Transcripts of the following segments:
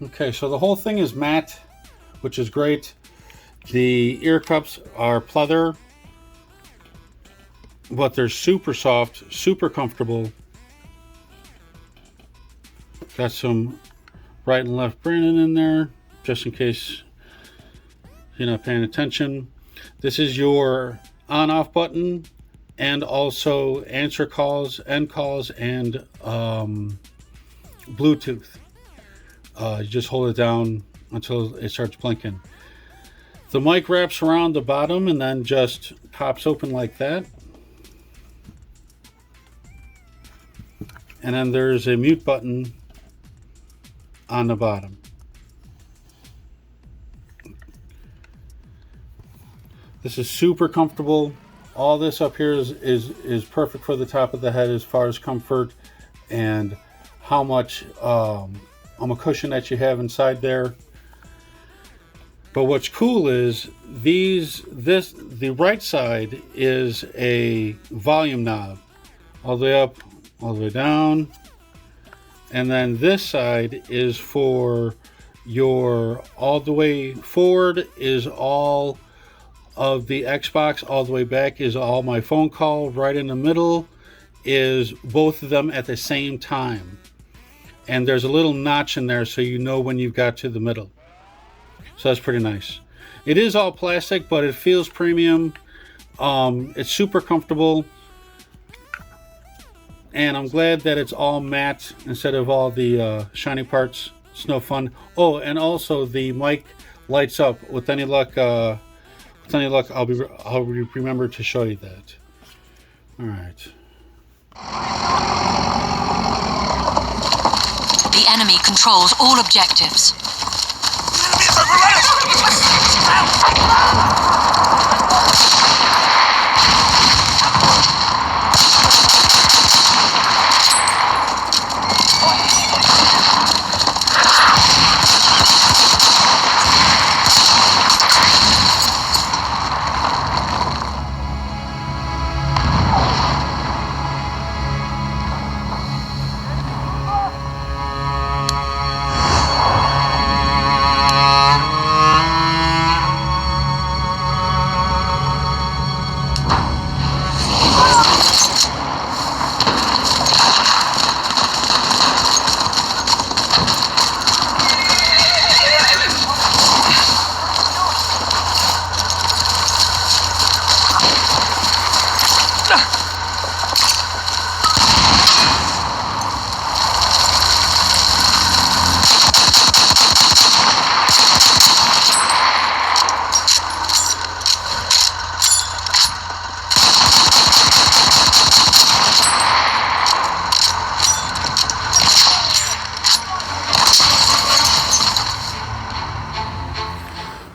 Okay, so the whole thing is matte, which is great. The ear cups are pleather, but they're super soft, super comfortable. Got some right and left branding in there, just in case you're not paying attention. This is your on-off button, and also answer calls, end calls, and Bluetooth. You just hold it down until it starts blinking. The mic wraps around the bottom and then just pops open like that. And then there's a mute button on the bottom. This is super comfortable. All this up here is perfect for the top of the head as far as comfort and how much a cushion that you have inside there. But what's cool is the right side is a volume knob, all the way up, all the way down. And then this side is for your, all the way forward is all of the Xbox, all the way back is all my phone call, right in the middle is both of them at the same time. And there's a little notch in there so you know when you've got to the middle. So that's pretty nice. It is all plastic, but it feels premium. It's super comfortable. And I'm glad that it's all matte instead of all the shiny parts. It's no fun. Oh, and also the mic lights up. With any luck, I'll remember to show you that. All right. The enemy controls all objectives.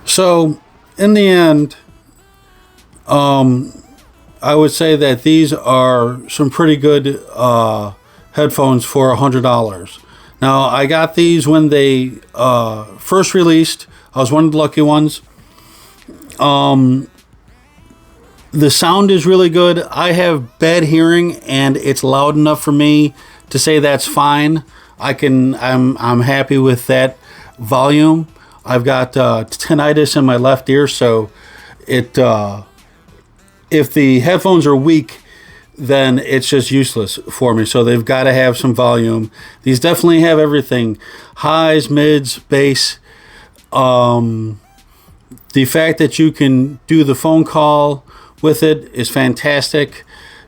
So, in the end, I would say that these are some pretty good headphones for $100. Now, I got these when they first released. I was one of the lucky ones. The sound is really good. I have bad hearing, and it's loud enough for me to say that's fine. I'm happy with that volume. I've got tinnitus in my left ear, so if the headphones are weak, then it's just useless for me. So they've got to have some volume. These definitely have everything: highs, mids, bass. The fact that you can do the phone call with it is fantastic.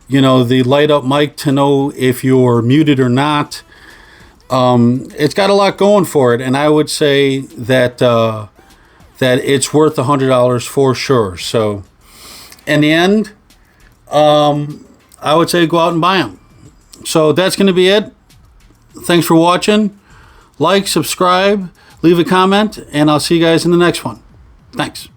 You know, the light up mic to know if you're muted or not. It's got a lot going for it, and I would say that that it's worth $100 for sure. So, in the end, I would say go out and buy them. So that's going to be it. Thanks for watching. Like, subscribe, leave a comment, and I'll see you guys in the next one. Thanks.